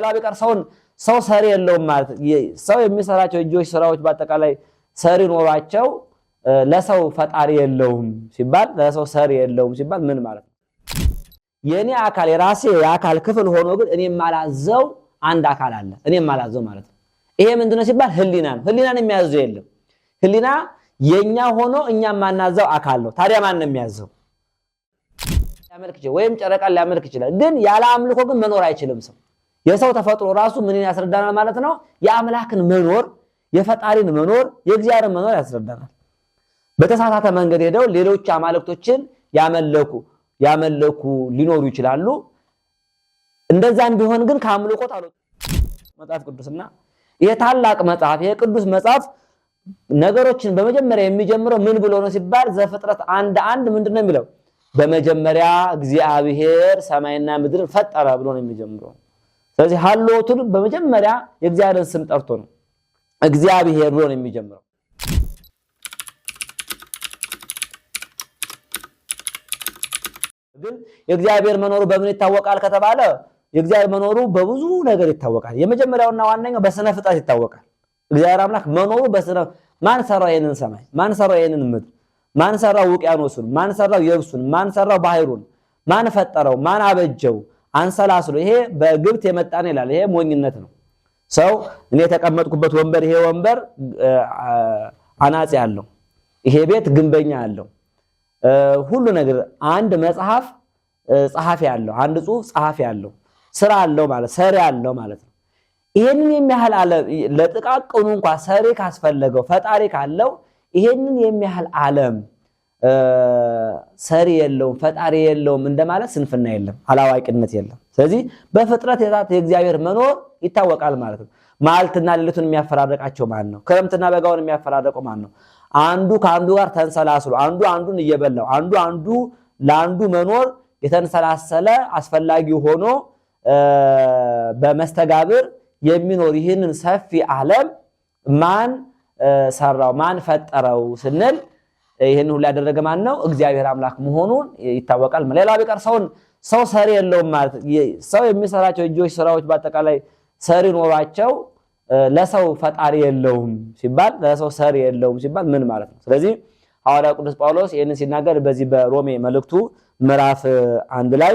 ሌላ ቢቀር ሰው ሰሪ የለውም ማለት ሰው የሚሰራቸው እጆች ስራዎች በአጠቃላይ ሰሪ ኖራቸው ለሰው ፈጣሪ የለውም ሲባል ለሰው ሰሪ የለውም ሲባል ምን ማለት ነው? የኔ አካል የራሴ የአካል ክፍል ሆኖ ግን እኔ ማላዘው አንድ አካል አለ እኔ ማላዘው ማለት ነው። ይሄ ምንድነው ሲባል ህሊና ነው። ህሊናን የሚያዘው የለም። ህሊና የኛ ሆኖ እኛ ማናዘው አካል ነው። ታዲያ ማን ነው የሚያዘው? ያመልክ ይችላል ወይም ጨረቃን ሊያመልክ ይችላል። ግን ያለ አምልኮ ግን መኖር አይችልም ሰው። የሰው ተፈጥሮ ራሱ ምንን ያስረዳናል ማለት ነው? የአምላክን መኖር፣ የፈጣሪን መኖር፣ የእግዚአብሔርን መኖር ያስረዳናል። በተሳሳተ መንገድ ሄደው ሌሎች አማልክቶችን ያመለኩ ሊኖሩ ይችላሉ። እንደዛም ቢሆን ግን ከአምልኮት አልወጡ መጽሐፍ ቅዱስና ይሄ ታላቅ መጽሐፍ ይሄ ቅዱስ መጽሐፍ ነገሮችን በመጀመሪያ የሚጀምረው ምን ብሎ ነው ሲባል ዘፍጥረት 1:1 ምንድነው የሚለው? በመጀመሪያ እግዚአብሔር ሰማይና ምድርን ፈጠረ ብሎ ነው የሚጀምረው። ስለዚህ ሀሎቱን በመጀመሪያ የእግዚአብሔርን ስም ጠርቶ ነው እግዚአብሔር ብሎ ነው የሚጀምረው። ግን የእግዚአብሔር መኖሩ በምን ይታወቃል ከተባለ የእግዚአብሔር መኖሩ በብዙ ነገር ይታወቃል። የመጀመሪያውና ዋናው በስነ ፍጥረት ይታወቃል። እግዚአብሔር አምላክ መኖሩ በስነ ማን ሰራው ይሄንን ሰማይ? ማን ሰራው ይሄንን ምድር? ማን ሰራው ውቅያኖሱን? ማን ሰራው የብሱን? ማን ሰራው ባህሩን? ማን ፈጠረው? ማን አበጀው? አንሰላስሎ ይሄ በግብት የመጣን ይላል። ይሄ ሞኝነት ነው። ሰው እኔ የተቀመጥኩበት ወንበር ይሄ ወንበር አናጺ ያለው ይሄ ቤት ግንበኛ ያለው ሁሉ ነገር አንድ መጽሐፍ ጸሐፊ ያለው አንድ ጽሑፍ ጸሐፊ ያለው ስራ አለው ማለት ሰሪ ያለው ማለት ነው። ይሄንን የሚያህል ዓለም ለጥቃቅኑ እንኳን ሰሪ ካስፈለገው ፈጣሪ ካለው ይሄንን የሚያህል ዓለም ሰሪ የለውም ፈጣሪ የለውም እንደማለት ስንፍና የለም አላዋቂነት የለም። ስለዚህ በፍጥረት የእግዚአብሔር መኖር ይታወቃል ማለት ነው። ማልትና ሌሊቱን የሚያፈራረቃቸው ማን ነው? ክረምትና በጋውን የሚያፈራረቀው ማን ነው? አንዱ ከአንዱ ጋር ተንሰላስሎ አንዱ አንዱን እየበላው አንዱ ለአንዱ መኖር የተንሰላሰለ አስፈላጊ ሆኖ በመስተጋብር የሚኖር ይህንን ሰፊ ዓለም ማን ሰራው? ማን ፈጠረው ስንል ይሄን ሁሉ ያደረገ ማን ነው? እግዚአብሔር አምላክ መሆኑን ይታወቃል። ሌላ ቢቀር ሰው ሰሪ የለውም ማለት ሰው የሚሰራቸው እጆች ስራዎች በአጠቃላይ ሰሪ ኖራቸው ለሰው ፈጣሪ የለውም ሲባል ለሰው ሰሪ የለውም ሲባል ምን ማለት ነው? ስለዚህ ሐዋርያው ቅዱስ ጳውሎስ ይሄንን ሲናገር በዚህ በሮሜ መልእክቱ ምዕራፍ 1 ላይ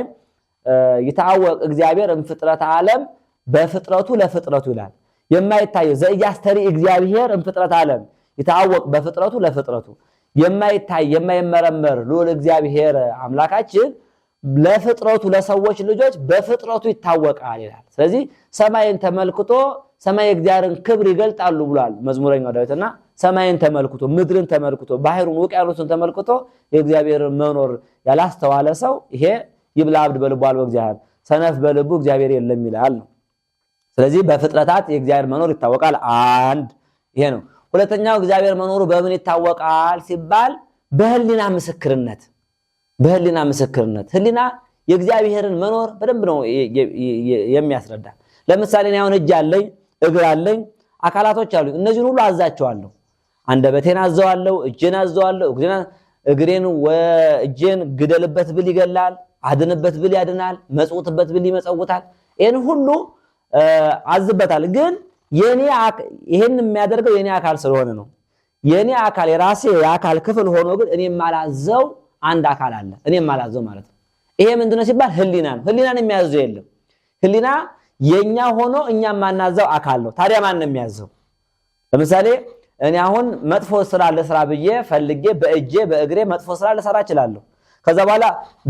ይታወቅ እግዚአብሔር እምፍጥረተ ዓለም በፍጥረቱ ለፍጥረቱ ይላል። የማይታየው ዘኢያስተሪ እግዚአብሔር እምፍጥረተ ዓለም ይታወቅ በፍጥረቱ ለፍጥረቱ የማይታይ የማይመረመር ልዑል እግዚአብሔር አምላካችን ለፍጥረቱ ለሰዎች ልጆች በፍጥረቱ ይታወቃል ይላል። ስለዚህ ሰማይን ተመልክቶ ሰማይ እግዚአብሔርን ክብር ይገልጣሉ ብሏል መዝሙረኛው ዳዊትና ሰማይን ተመልክቶ ምድርን ተመልክቶ ባህሩን ውቅያኖስን ተመልክቶ የእግዚአብሔርን መኖር ያላስተዋለ ሰው ይሄ ይብላ አብድ በልቡ አልቦ እግዚአብሔር ሰነፍ በልቡ እግዚአብሔር የለም ይላል ነው። ስለዚህ በፍጥረታት የእግዚአብሔር መኖር ይታወቃል። አንድ ይሄ ነው። ሁለተኛው እግዚአብሔር መኖሩ በምን ይታወቃል ሲባል በህሊና ምስክርነት። በህሊና ምስክርነት ህሊና የእግዚአብሔርን መኖር በደንብ ነው የሚያስረዳ። ለምሳሌ እኔ አሁን እጅ አለኝ እግር አለኝ አካላቶች አሉ። እነዚህን ሁሉ አዛቸዋለሁ። አንደበቴን አዘዋለሁ፣ እጄን አዘዋለሁ። እጄን ግደልበት ብል ይገላል፣ አድንበት ብል ያድናል፣ መጽውትበት ብል ይመጸውታል። ይሄን ሁሉ አዝበታል። ግን ይሄን የሚያደርገው የኔ አካል ስለሆነ ነው። የኔ አካል የራሴ የአካል ክፍል ሆኖ ግን እኔ ማላዘው አንድ አካል አለ እኔ ማላዘው ማለት ነው። ይሄ ምንድነው ሲባል ህሊና ነው። ህሊናን የሚያዘው የለም። ህሊና የኛ ሆኖ እኛ ማናዘው አካል ነው። ታዲያ ማን ነው የሚያዘው? ለምሳሌ እኔ አሁን መጥፎ ስራ ለስራ ብዬ ፈልጌ በእጄ በእግሬ መጥፎ ስራ ለሰራ እችላለሁ። ከዛ በኋላ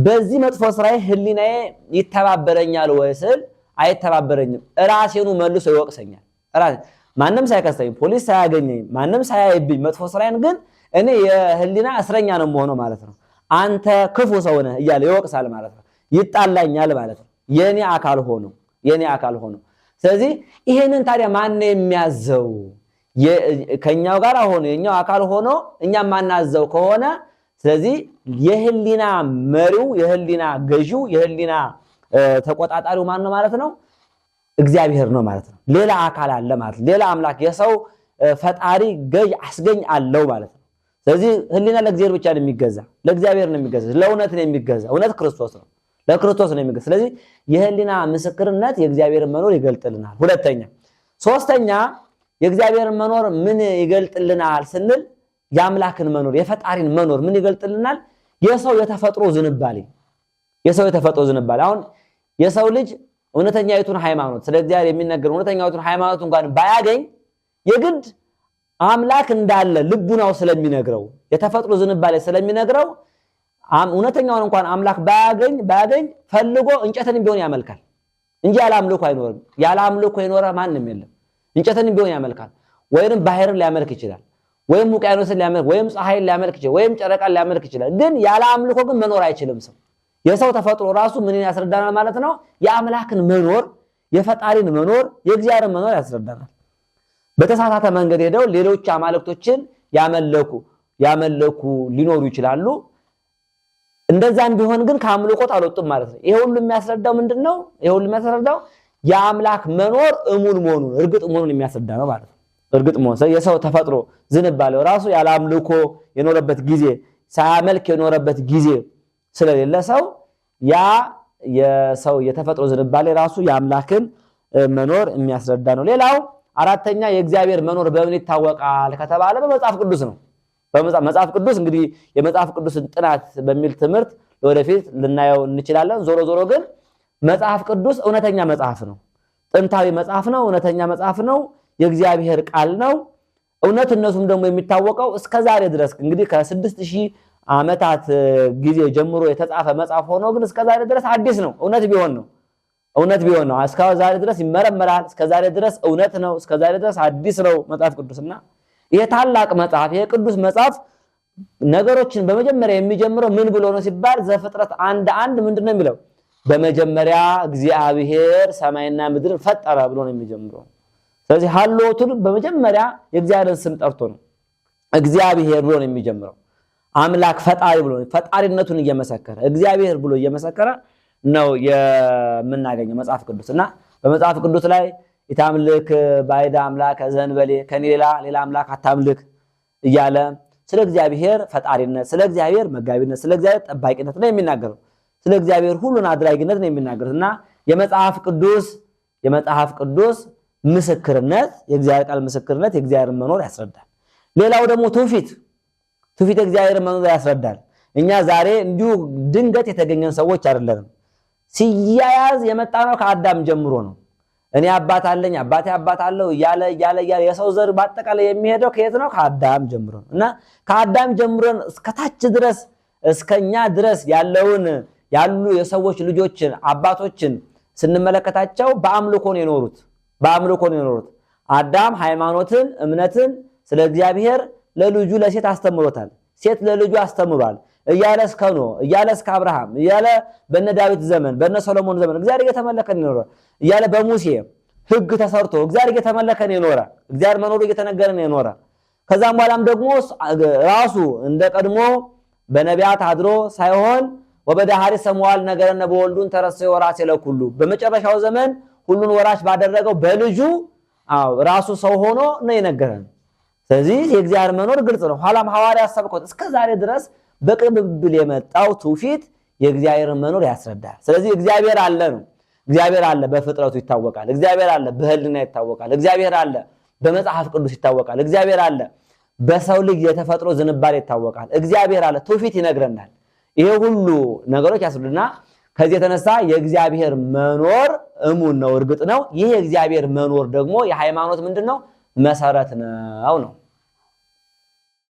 በዚህ መጥፎ ስራዬ ህሊናዬ ይተባበረኛል ወይ ስል አይተባበረኝም። ራሴኑ መልሶ ይወቅሰኛል። ማንም ሳይከሰኝ ፖሊስ ሳያገኘኝ ማንም ሳያይብኝ መጥፎ ስራዬን ግን እኔ የህሊና እስረኛ ነው የምሆነው ማለት ነው። አንተ ክፉ ሰው ነህ እያለ ይወቅሳል ማለት ነው። ይጣላኛል ማለት ነው የኔ አካል ሆኖ። ስለዚህ ይሄንን ታዲያ ማን ነው የሚያዘው? ከኛው ጋር ሆኖ የኛው አካል ሆኖ እኛም ማናዘው ከሆነ ስለዚህ የህሊና መሪው የህሊና ገዢው የህሊና ተቆጣጣሪው ማን ነው ማለት ነው? እግዚአብሔር ነው ማለት ነው። ሌላ አካል አለ ማለት ሌላ አምላክ የሰው ፈጣሪ ገዥ አስገኝ አለው ማለት ነው። ስለዚህ ህሊና ለእግዚአብሔር ብቻ ነው የሚገዛ፣ ለእግዚአብሔር ነው የሚገዛ፣ ለእውነት ነው የሚገዛ። እውነት ክርስቶስ ነው። ለክርስቶስ ነው የሚገልጽ። ስለዚህ የህሊና ምስክርነት የእግዚአብሔርን መኖር ይገልጥልናል። ሁለተኛ ሶስተኛ የእግዚአብሔርን መኖር ምን ይገልጥልናል ስንል የአምላክን መኖር የፈጣሪን መኖር ምን ይገልጥልናል? የሰው የተፈጥሮ ዝንባሌ አሁን የሰው ልጅ እውነተኛይቱን ሃይማኖት ስለ እግዚአብሔር የሚነገር እውነተኛይቱን ሃይማኖት እንኳን ባያገኝ የግድ አምላክ እንዳለ ልቡናው ስለሚነግረው የተፈጥሮ ዝንባሌ ስለሚነግረው እውነተኛውን እንኳን አምላክ ባያገኝ ፈልጎ እንጨትን ቢሆን ያመልካል እንጂ ያለ አምልኮ አይኖርም። ያለ አምልኮ የኖረ ማንም የለም። እንጨትን ቢሆን ያመልካል፣ ወይንም ባህርን ሊያመልክ ይችላል፣ ወይም ውቅያኖስን ሊያመልክ ወይም ፀሐይን ሊያመልክ ይችላል፣ ወይም ጨረቃን ሊያመልክ ይችላል። ግን ያለ አምልኮ ግን መኖር አይችልም ሰው። የሰው ተፈጥሮ ራሱ ምን ያስረዳናል ማለት ነው? የአምላክን መኖር፣ የፈጣሪን መኖር፣ የእግዚአብሔርን መኖር ያስረዳናል። በተሳሳተ መንገድ ሄደው ሌሎች አማልክቶችን ያመለኩ ሊኖሩ ይችላሉ። እንደዛም ቢሆን ግን ከአምልኮት አልወጡም ማለት ነው። ይሄ ሁሉ የሚያስረዳው ምንድነው? ይሄ ሁሉ የሚያስረዳው የአምላክ መኖር እሙን መሆኑን እርግጥ መሆኑን የሚያስረዳ ነው ማለት ነው። እርግጥ መሆኑ የሰው ተፈጥሮ ዝንባሌው ራሱ ያለ አምልኮ የኖረበት ጊዜ ሳያመልክ የኖረበት ጊዜ ስለሌለ ሰው ያ የሰው የተፈጥሮ ዝንባሌ ራሱ የአምላክን መኖር የሚያስረዳ ነው። ሌላው አራተኛ የእግዚአብሔር መኖር በምን ይታወቃል ከተባለ በመጽሐፍ ቅዱስ ነው። በመጽሐፍ ቅዱስ እንግዲህ የመጽሐፍ ቅዱስን ጥናት በሚል ትምህርት ወደፊት ልናየው እንችላለን። ዞሮ ግን መጽሐፍ ቅዱስ እውነተኛ መጽሐፍ ነው። ጥንታዊ መጽሐፍ ነው። እውነተኛ መጽሐፍ ነው። የእግዚአብሔር ቃል ነው። እውነትነቱም ደግሞ የሚታወቀው እስከዛሬ ድረስ እንግዲህ ከ6000 ዓመታት ጊዜ ጀምሮ የተጻፈ መጽሐፍ ሆኖ ግን እስከዛሬ ድረስ አዲስ ነው። እውነት ቢሆን ነው እስከዛሬ ድረስ ይመረመራል። እስከዛሬ ድረስ እውነት ነው። እስከዛሬ ድረስ አዲስ ነው መጽሐፍ ቅዱስና ይሄ ታላቅ መጽሐፍ ይሄ ቅዱስ መጽሐፍ ነገሮችን በመጀመሪያ የሚጀምረው ምን ብሎ ነው ሲባል ዘፍጥረት 1:1 ምንድነው የሚለው? በመጀመሪያ እግዚአብሔር ሰማይና ምድርን ፈጠረ ብሎ ነው የሚጀምረው። ስለዚህ ሀሎቱን በመጀመሪያ የእግዚአብሔርን ስም ጠርቶ ነው እግዚአብሔር ብሎ ነው የሚጀምረው። አምላክ ፈጣሪ ብሎ ፈጣሪነቱን እየመሰከረ እግዚአብሔር ብሎ እየመሰከረ ነው የምናገኘው መጽሐፍ ቅዱስና በመጽሐፍ ቅዱስ ላይ ኢታምልክ ባይዳ አምላክ ዘንበሌ ከኔ ሌላ አምላክ አታምልክ እያለ ስለ እግዚአብሔር ፈጣሪነት፣ ስለ እግዚአብሔር መጋቢነት፣ ስለ እግዚአብሔር ጠባቂነት ነው የሚናገረው። ስለ እግዚአብሔር ሁሉን አድራጊነት ነው የሚናገሩትና የመጽሐፍ ቅዱስ ምስክርነት የእግዚአብሔር ቃል ምስክርነት የእግዚአብሔር መኖር ያስረዳል። ሌላው ደግሞ ትውፊት የእግዚአብሔር መኖር ያስረዳል። እኛ ዛሬ እንዲሁ ድንገት የተገኘን ሰዎች አይደለንም። ሲያያዝ የመጣ ነው ከአዳም ጀምሮ ነው። እኔ አባት አለኝ አባቴ አባት አለው እያለ የሰው ዘር በአጠቃላይ የሚሄደው ከየት ነው? ከአዳም ጀምሮ ነው። እና ከአዳም ጀምሮን እስከታች ድረስ እስከኛ ድረስ ያሉ የሰዎች ልጆችን አባቶችን ስንመለከታቸው በአምልኮ ነው የኖሩት። አዳም ሃይማኖትን እምነትን ስለ እግዚአብሔር ለልጁ ለሴት አስተምሮታል። ሴት ለልጁ አስተምሯል። እያለ እስከ ኖህ እያለ እስከ አብርሃም እያለ በነ ዳዊት ዘመን በነ ሰሎሞን ዘመን እግዚአብሔር እየተመለከን ይኖራል። እያለ በሙሴ ሕግ ተሰርቶ እግዚአብሔር እየተመለከን ይኖራል። እግዚአብሔር መኖሩ እየተነገረን ይኖራል። ከዛም በኋላም ደግሞ ራሱ እንደ ቀድሞ በነቢያት አድሮ ሳይሆን ወበዳሃሪ ሰሙዋል ነገረነ በወልዱን ተረሰየ ወራስ ለኩሉ በመጨረሻው ዘመን ሁሉን ወራሽ ባደረገው በልጁ ራሱ ሰው ሆኖ ነው የነገረን። ስለዚህ የእግዚአብሔር መኖር ግልጽ ነው። ኋላም ሐዋርያት ሰብከውት እስከዛሬ ድረስ በቅብብል የመጣው ትውፊት የእግዚአብሔር መኖር ያስረዳል። ስለዚህ እግዚአብሔር አለ ነው። እግዚአብሔር አለ በፍጥረቱ ይታወቃል። እግዚአብሔር አለ በህልና ይታወቃል። እግዚአብሔር አለ በመጽሐፍ ቅዱስ ይታወቃል። እግዚአብሔር አለ በሰው ልጅ የተፈጥሮ ዝንባሌ ይታወቃል። እግዚአብሔር አለ ትውፊት ይነግረናል። ይሄ ሁሉ ነገሮች ያስረዱና ከዚህ የተነሳ የእግዚአብሔር መኖር እሙን ነው፣ እርግጥ ነው። ይህ የእግዚአብሔር መኖር ደግሞ የሃይማኖት ምንድነው? መሰረት ነው።